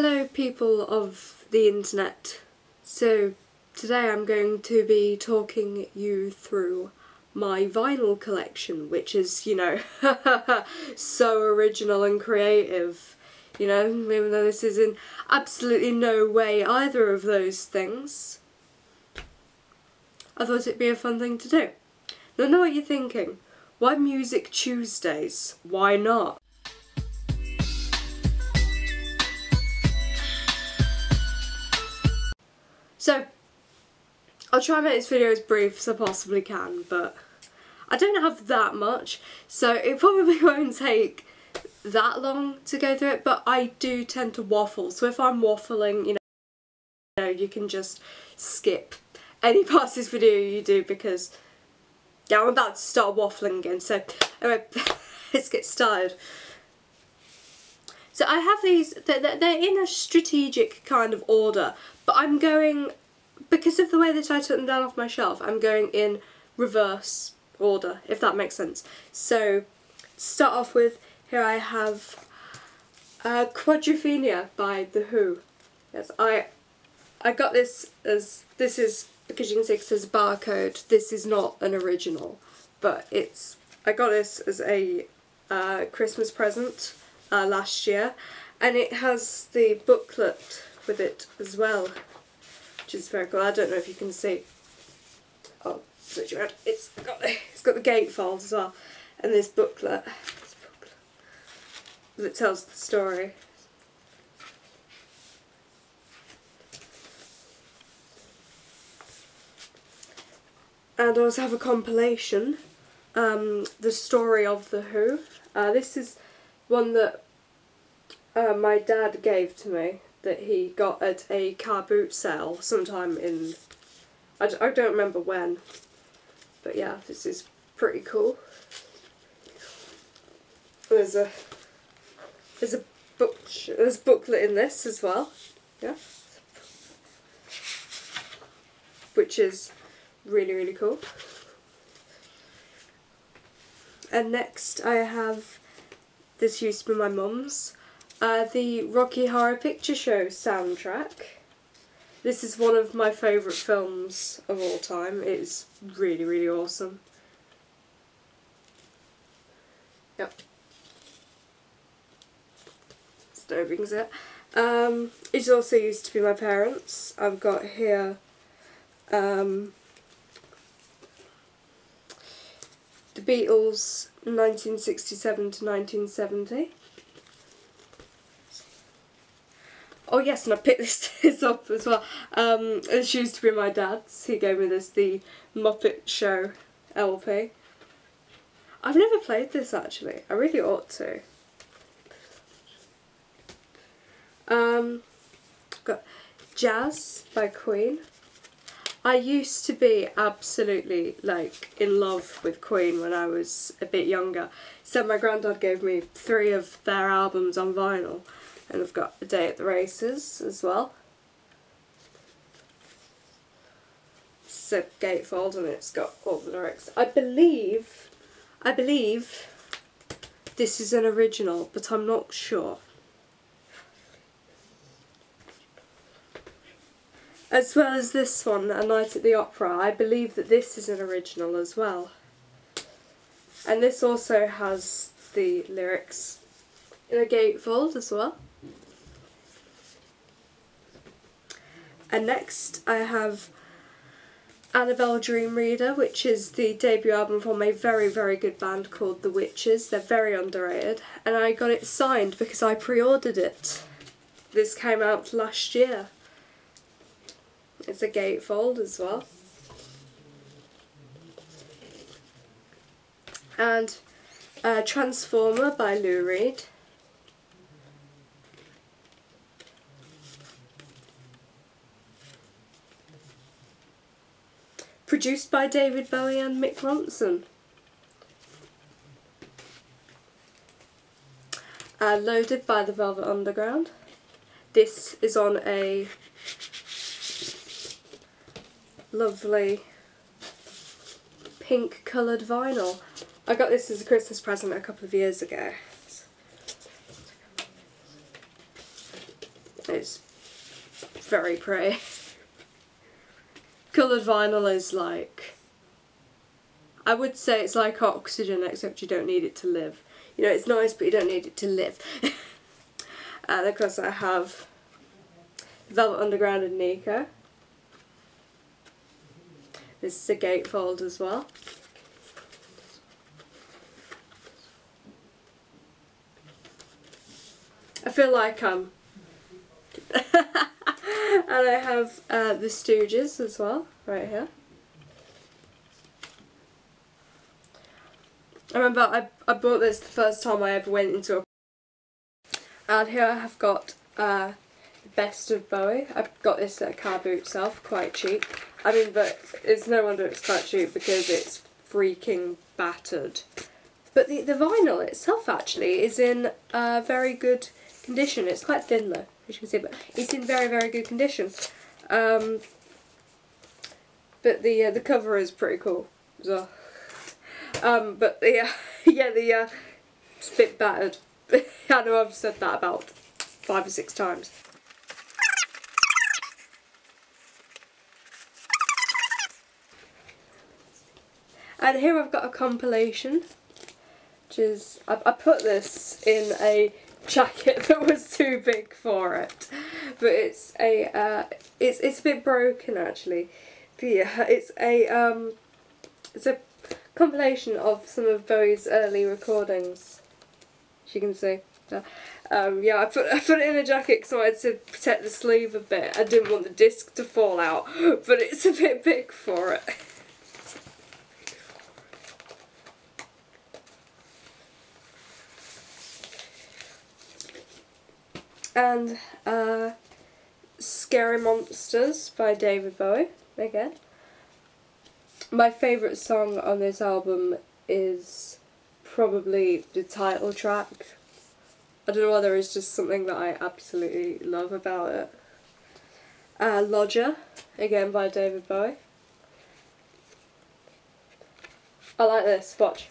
Hello people of the internet. So today I'm going to be talking you through my vinyl collection, which is, you know, so original and creative, you know, even though this is in absolutely no way either of those things. I thought it'd be a fun thing to do. Now I know what you're thinking. Why Music Tuesdays? Why not? So, I'll try and make this video as brief as I possibly can, but I don't have that much, so it probably won't take that long to go through it, but I do tend to waffle, so if I'm waffling, you know, you can just skip any part of this video you do because, yeah, I'm about to start waffling again, so anyway, let's get started. So I have these, they're in a strategic kind of order, but I'm going, because of the way that I took them down off my shelf, I'm going in reverse order, if that makes sense. So, to start off with, here I have Quadrophenia by The Who. Yes, I got this as, this is, because you can see it says barcode, this is not an original, but it's, I got this as a Christmas present last year, and it has the booklet with it as well, which is very cool. I don't know if you can see. I'll switch around. It's got the gatefold as well, and this booklet that tells the story. And I also have a compilation, the story of The Who. This is one that my dad gave to me, that he got at a car boot sale sometime in, I don't remember when, but yeah, this is pretty cool. There's a booklet in this as well, yeah, which is really cool. And next I have, this used to be my mum's, the Rocky Horror Picture Show soundtrack. This is one of my favourite films of all time. It is really awesome. Yep. Stoving's it. It's also used to be my parents'. I've got here the Beatles 1967 to 1970. Oh yes, and I picked this up as well. This used to be my dad's. He gave me this, the Muppet Show LP. I've never played this actually. I really ought to. Got Jazz by Queen. I used to be absolutely like in love with Queen when I was a bit younger. So my granddad gave me 3 of their albums on vinyl. And I've got A Day at the Races as well. It's a gatefold and it's got all the lyrics. I believe this is an original, but I'm not sure. As well as this one, A Night at the Opera, I believe that this is an original as well. And this also has the lyrics in a gatefold as well. And next I have Annabelle Dream Reader, which is the debut album from a very good band called The Witches. They're very underrated, and I got it signed because I pre-ordered it. This came out last year. It's a gatefold as well. And Transformer by Lou Reed. Produced by David Bowie and Mick Ronson. Loaded by the Velvet Underground. This is on a lovely pink coloured vinyl. I got this as a Christmas present a couple of years ago. It's very pretty. Coloured vinyl is like, I would say it's like oxygen, except you don't need it to live. You know, it's nice, but you don't need it to live. And of course I have Velvet Underground and Nico. This is a gatefold as well. I feel like I'm... And I have the Stooges as well, right here. I remember I bought this the first time I ever went into a... And here I have got the Best of Bowie. I got this at a car boot itself, quite cheap. I mean, but it's no wonder it's quite cheap because it's freaking battered. But the vinyl itself actually is in very good condition. It's quite thin though, as you can see, but it's in very, very good condition. But the cover is pretty cool as well. But the it's a bit battered. I know I've said that about 5 or 6 times. And here I've got a compilation, which is, I put this in a jacket that was too big for it, but it's a it's a bit broken actually. But yeah, it's a compilation of some of Bowie's early recordings, as you can see. Yeah, I put it in a jacket because I wanted to protect the sleeve a bit. I didn't want the disc to fall out, but it's a bit big for it. And Scary Monsters by David Bowie, again. My favourite song on this album is probably the title track. I don't know why, there is just something that I absolutely love about it. Lodger, again by David Bowie. I like this, watch.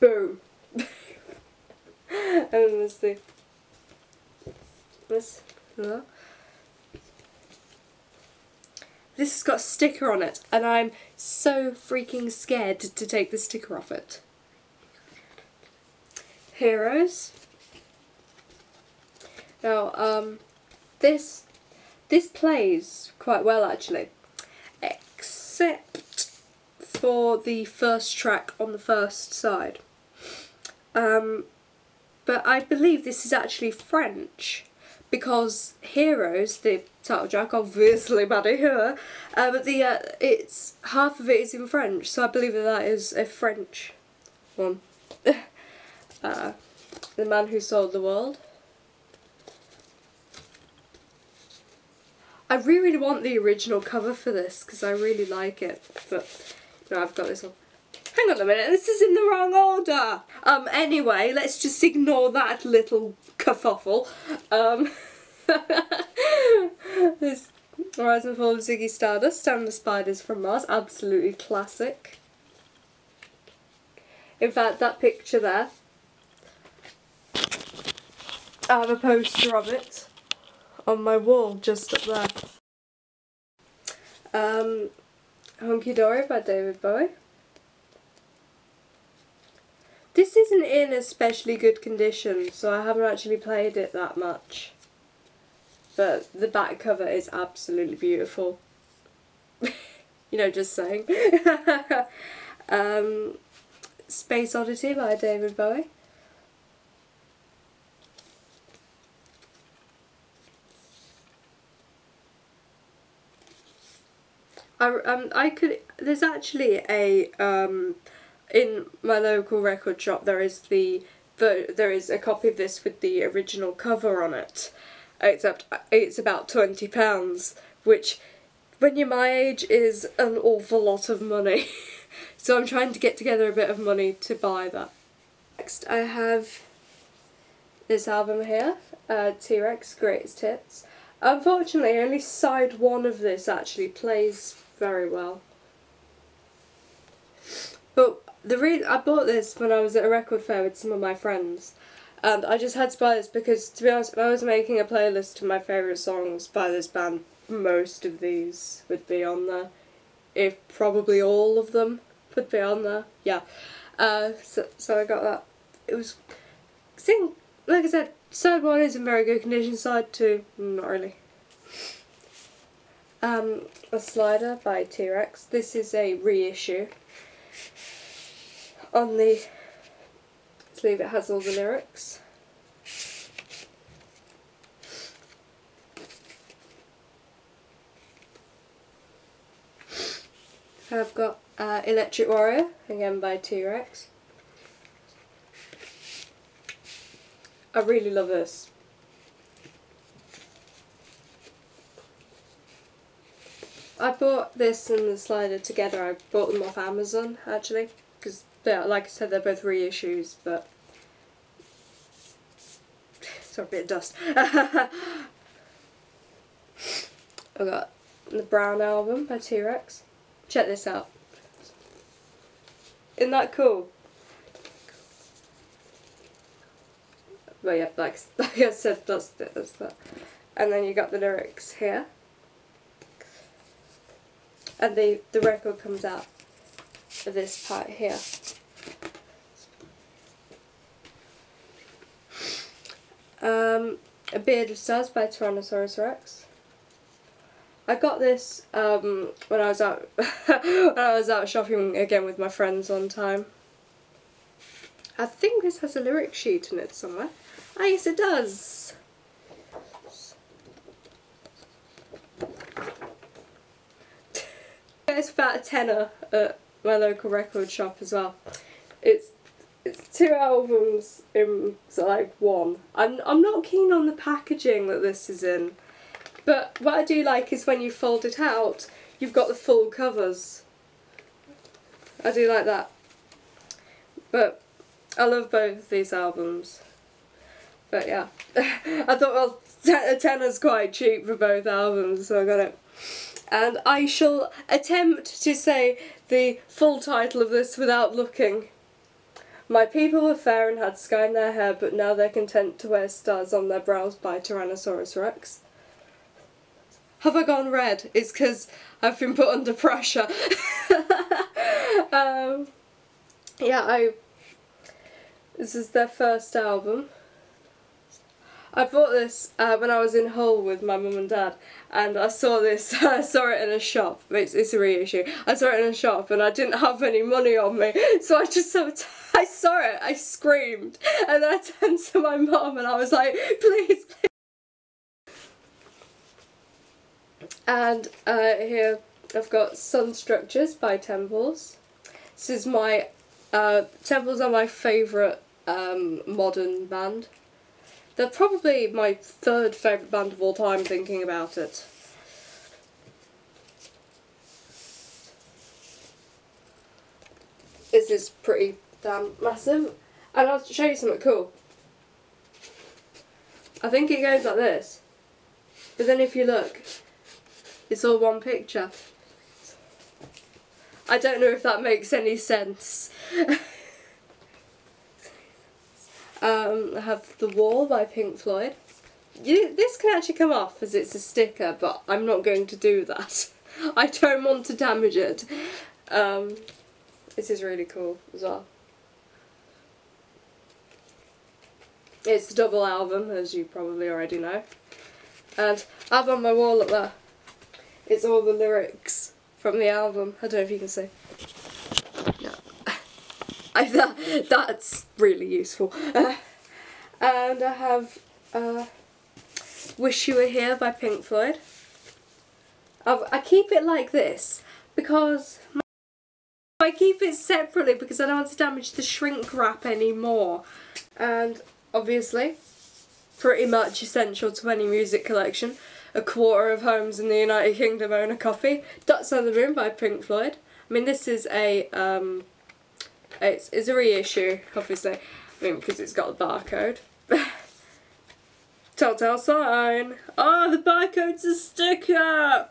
Boom. And then there's this. This has got a sticker on it, and I'm so freaking scared to take the sticker off it. Heroes. Now, this plays quite well actually, except for the first track on the first side. But I believe this is actually French, because Heroes, the title track, obviously Maddie here, but it's half of it is in French, so I believe that is a French one. The Man Who Sold the World. I really want the original cover for this because I really like it, but no, I've got this one. Hang on a minute, this is in the wrong order! Anyway, let's just ignore that little kerfuffle. There's Rise and Fall of Ziggy Stardust and the Spiders from Mars, absolutely classic. In fact, that picture there, I have a poster of it on my wall just up there. Hunky Dory by David Bowie. This isn't in especially good condition, so I haven't actually played it that much. But the back cover is absolutely beautiful. You know, just saying. Space Oddity by David Bowie. There's actually a, in my local record shop there is a copy of this with the original cover on it, except it's about £20, which when you're my age is an awful lot of money. So I'm trying to get together a bit of money to buy that. Next I have this album here, T-Rex Greatest Hits. Unfortunately only side one of this actually plays very well. But the reason I bought this when I was at a record fair with some of my friends, And I just had to buy this because, to be honest, if I was making a playlist of my favourite songs by this band, most of these would be on there. If probably all of them would be on there. Yeah. So I got that. It was... like I said, side 1 is in very good condition, side 2, not really. A Slider by T-Rex. This is a reissue. On the sleeve it has all the lyrics. I've got Electric Warrior, again by T-Rex. I really love this. I bought this and the Slider together. I bought them off Amazon, actually, because, like I said, they're both reissues, but... sorry, a bit of dust. I've got the Brown album by T-Rex. Check this out. Isn't that cool? But yeah, like I said, that's that. And then you got the lyrics here. And the record comes out of this part here. A Beard of Stars by Tyrannosaurus Rex. I got this when I was out when I was out shopping again with my friends one time. I think this has a lyric sheet in it somewhere. Ah, yes it does. It's about a tenner at my local record shop as well. It's 2 albums in like one. I'm not keen on the packaging that this is in, but what I do like is when you fold it out, you've got the full covers. I do like that. But I love both of these albums. But yeah, I thought, well, a tenner's quite cheap for both albums, so I got it. And I shall attempt to say the full title of this without looking. My people were fair and had sky in their hair, but now they're content to wear stars on their brows by Tyrannosaurus Rex. Have I gone red? It's because I've been put under pressure. Yeah, this is their first album. I bought this when I was in Hull with my mum and dad, and I saw this, I saw it in a shop. It's a reissue. I saw it in a shop and I didn't have any money on me, so I just I saw it, I screamed, and then I turned to my mum and I was like, please, please. And here I've got Sun Structures by Temples. This is my, Temples are my favourite modern band. They're probably my 3rd favourite band of all time, thinking about it. This is pretty damn massive. And I'll show you something cool. I think it goes like this. But then if you look, it's all one picture. I don't know if that makes any sense. I have The Wall by Pink Floyd. This can actually come off as it's a sticker, but I'm not going to do that. I don't want to damage it. This is really cool as well. It's a double album, as you probably already know. And I have on my wall up there, it's all the lyrics from the album. I don't know if you can see. No. That's really useful. And I have Wish You Were Here by Pink Floyd. I keep it like this because I keep it separately because I don't want to damage the shrink wrap anymore. And obviously, pretty much essential to any music collection, 1/4 of homes in the United Kingdom own a copy. Dots on the Moon by Pink Floyd. I mean, this is a it's a reissue, obviously. I mean, because it's got a barcode. Telltale Sign. Oh, the barcode's a sticker.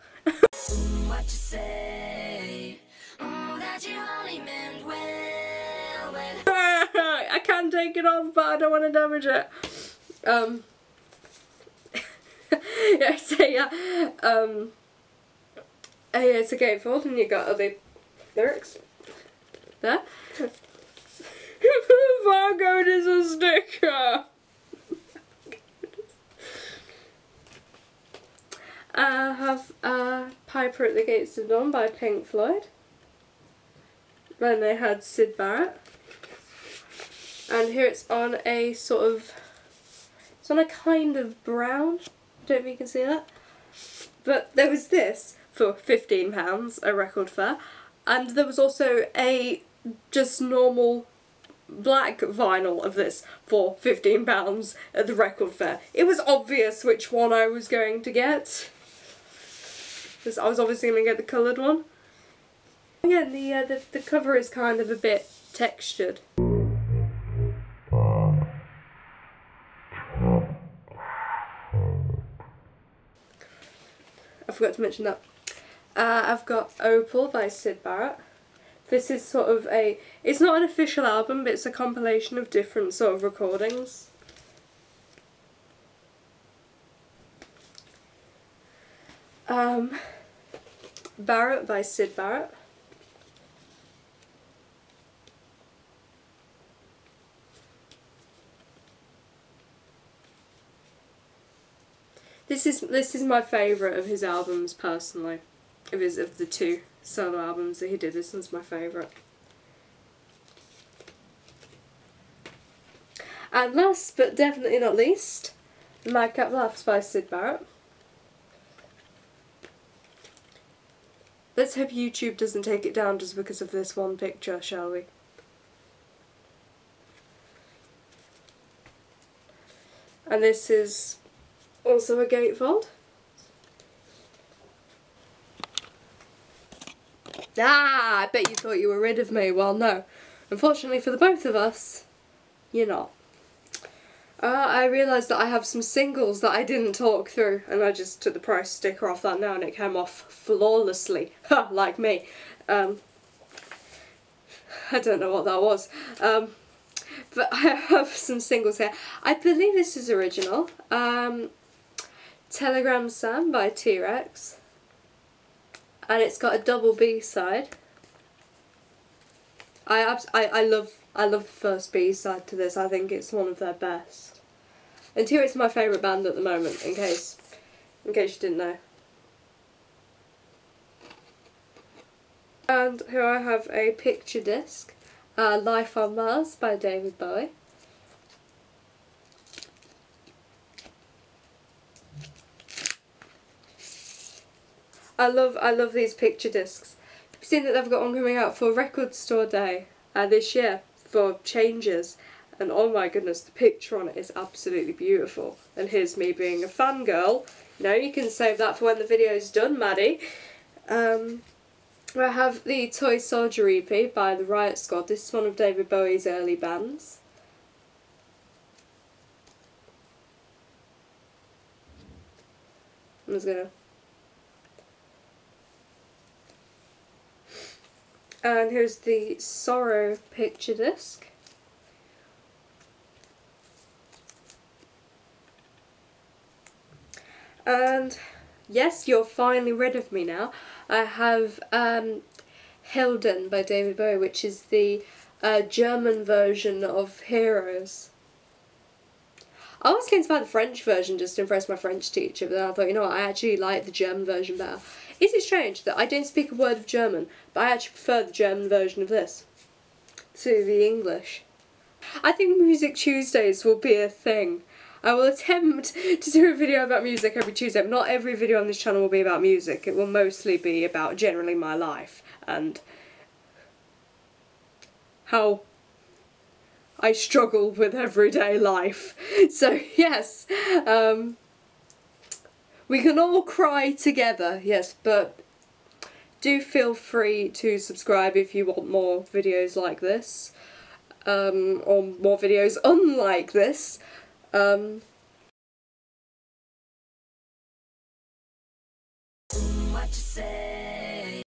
What you say? Oh, that you only meant well. I can do take it off, but I don't want to damage it. Yeah, so yeah, it's a gatefold, and you got all the lyrics there. Barcode is a sticker. I have Piper at the Gates of Dawn by Pink Floyd. Then they had Syd Barrett. And here it's on a sort of, it's on a kind of brown. I don't know if you can see that. But there was this for £15 at Record Fair. And there was also a just normal black vinyl of this for £15 at the Record Fair. It was obvious which one I was going to get, because I was obviously going to get the coloured one. Yeah, and the cover is kind of a bit textured. I forgot to mention that. I've got Opal by Syd Barrett. This is sort of a, it's not an official album, but it's a compilation of different sort of recordings. Barrett by Syd Barrett. This is my favourite of his albums personally. Of the two solo albums that he did, this one's my favourite. And last but definitely not least, Madcap Laughs by Syd Barrett. Let's hope YouTube doesn't take it down just because of this one picture, shall we? And this is also a gatefold. Ah, I bet you thought you were rid of me. Well, no. Unfortunately for the both of us, you're not. I realised that I have some singles that I didn't talk through, and I just took the price sticker off that now and it came off flawlessly. Ha, like me. I don't know what that was. But I have some singles here. I believe this is original. Telegram Sam by T-Rex. And it's got a double B-side. I love the first B-side to this. I think it's one of their best. And T-Rex is my favourite band at the moment, in case you didn't know. And here I have a picture disc, Life on Mars by David Bowie. I love these picture discs. Have you seen that they've got one coming out for Record Store Day this year for Changes? And oh my goodness, the picture on it is absolutely beautiful. And here's me being a fangirl. No, you can save that for when the video's done, Maddie. I have the Toy Soldier EP by the Riot Squad. This is one of David Bowie's early bands. I'm just gonna... And here's the Sorrow picture disc. And yes, you're finally rid of me now. I have Helden by David Bowie, which is the German version of Heroes. I was going to buy the French version just to impress my French teacher, but then I thought, you know what, I actually like the German version better. Is it strange that I don't speak a word of German, but I actually prefer the German version of this to the English? I think Music Tuesdays will be a thing. I will attempt to do a video about music every Tuesday, but not every video on this channel will be about music. It will mostly be about generally my life and how I struggle with everyday life. So yes, we can all cry together, yes, but do feel free to subscribe if you want more videos like this, or more videos unlike this. What you say?